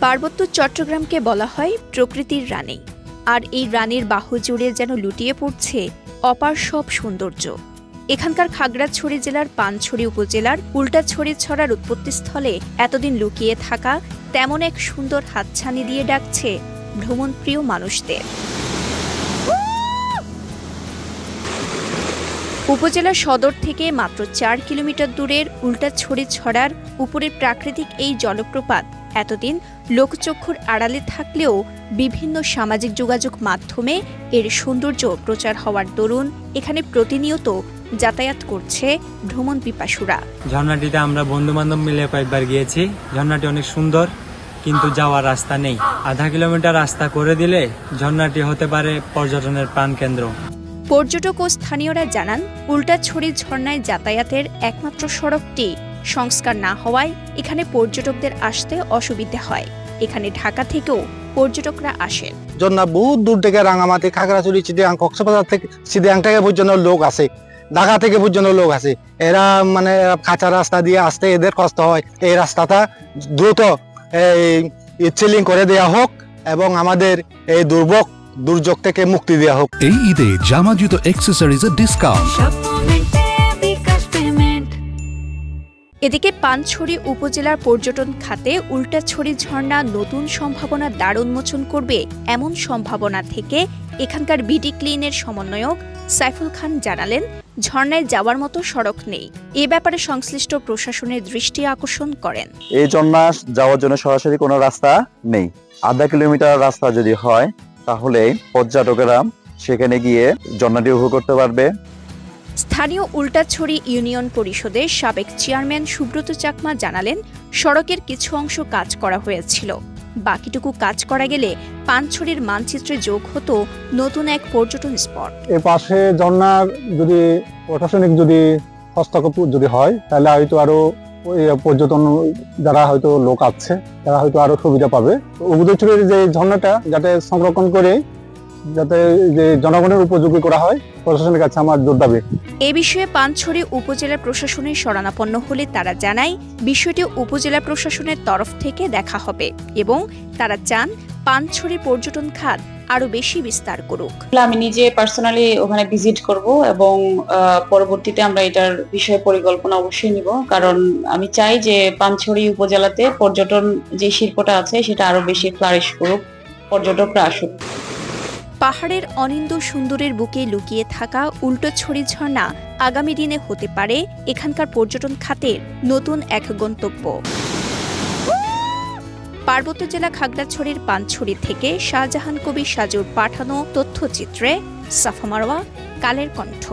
পার্বত্য চট্টগ্রামকে বলা হয় প্রকৃতির রানী, আর এই রানীর বাহু জুড়ে যেন লুটিয়ে পড়ছে অপার সব সৌন্দর্য। এখানকার খাগড়াছড়ি জেলার পানছড়ি উপজেলার উল্টাছড়ি ছড়ার উৎপত্তিস্থলে এতদিন লুকিয়ে থাকা তেমন এক সুন্দর হাতছানি দিয়ে ডাকছে ভ্রমণপ্রিয় মানুষদের। উপজেলা সদর থেকে মাত্র ৪ কিলোমিটার দূরের উল্টাছড়ি ছড়ার উপরের প্রাকৃতিক এই জলপ্রপাত এতদিন লোকচক্ষুর আড়ালে থাকলেও বিভিন্ন সামাজিক যোগাযোগ মাধ্যমে এর সৌন্দর্য প্রচার হওয়ার দরুন এখানে প্রতিনিয়ত যাতায়াত করছে ভ্রমণ পিপাসুরা। ঝর্ণাটিতে আমরা বন্ধু বান্ধব মিলে কয়েকবার গিয়েছি। ঝর্ণাটি অনেক সুন্দর, কিন্তু যাওয়ার রাস্তা নেই। আধা কিলোমিটার রাস্তা করে দিলে ঝর্ণাটি হতে পারে পর্যটনের প্রাণকেন্দ্র। পর্যটক ও স্থানীয়রা জানান, উল্টাছড়ি ঝর্ণায় যাতায়াতের একমাত্র সড়কটি সংস্কার না হওয়ায় এখানে পর্যটকদের আসতে অসুবিধা হয়। এখানে ঢাকা থেকেও পর্যটকরা আসেন। ঝর্ণা বহুত দূর থেকে রাঙামাটি, খাগড়াছড়ি, চিটিয়াং, কক্সবাজার থেকে চিটিয়াং থেকে পর্যন্ত লোক আসে, ঢাকা থেকে পর্যন্ত লোক আসে। এরা মানে কাঁচা রাস্তা দিয়ে আসতে এদের কষ্ট হয়। এই রাস্তাটা দ্রুত সিলিং করে দেওয়া হোক এবং আমাদের এই দুর্যোগ থেকে মুক্তি দেওয়া হোক। এই ঈদে জামা জুতো অ্যাকসেসরিজের ডিসকাউন্ট। এদিকে পানছড়ি উপজেলার পর্যটন খাতে উল্টাছড়ি ঝর্ণা নতুন সম্ভাবনার দ্বার উন্মোচন করবে এমন সম্ভাবনা থেকে এখানকার বিডি ক্লিনের সমন্বয়ক সাইফুল খান জানালেন, ঝর্ণায় যাওয়ার মতো সড়ক নেই। এ ব্যাপারে সংশ্লিষ্ট প্রশাসনের দৃষ্টি আকর্ষণ করেন। এই ঝর্ণা যাওয়ার জন্য সরাসরি কোনো রাস্তা নেই। আধা কিলোমিটার রাস্তা যদি হয় তাহলে পর্যটকেরা সেখানে গিয়ে ঝর্ণাটি উপভোগ করতে পারবে। স্থানীয় উল্টাছড়ি ইউনিয়ন পরিষদের সাবেক চেয়ারম্যান সুব্রত চাকমা জানালেন, সড়কের কিছু অংশ কাজ করা হয়েছিল, বাকিটুকু কাজ করা গেলে পানছড়ির মানচিত্রে যোগ হতো নতুন এক পর্যটন স্পট। এর পাশে ঝর্ণার যদি প্রশাসনিক যদি হস্তক্ষেপ যদি হয় তাহলে হয়তো আরো পর্যটন যারা হয়তো লোক আছে তারা হয়তো আরো সুবিধা পাবে। উদয়ছড়ির যে ঝর্ণাটা যাতে সংরক্ষণ করে যাতে যে জনগণের উপযোগী করা হয়, প্রশাসনের কাছে আমার জোর দাবি। এ বিষয়ে পানছড়ি উপজেলা প্রশাসনের শরণাপন্ন হলে তারা জানায়, বিষয়টি উপজেলা প্রশাসনের তরফ থেকে দেখা হবে এবং তারা চান পানছড়ি পর্যটন খাত আরো বেশি বিস্তার করুক। আমি নিজে পার্সোনালি ওখানে ভিজিট করব এবং পরবর্তীতে আমরা এটার বিষয়ে পরিকল্পনা অবশ্যই নিব, কারণ আমি চাই যে পানছড়ি উপজেলাতে পর্যটন যে শিল্পটা আছে সেটা আরো বেশি ফ্লারিশ করুক, পর্যটকরা আসুক। পাহাড়ের অনিন্দ্য সুন্দরের বুকে লুকিয়ে থাকা উল্টাছড়ি ঝর্ণা আগামী দিনে হতে পারে এখানকার পর্যটন খাতের নতুন এক গন্তব্য। পার্বত্য জেলা খাগড়াছড়ির পানছড়ি থেকে শাহজাহান কবি সাজুর পাঠানো তথ্যচিত্রে সাফা মারওয়া, কালের কণ্ঠ।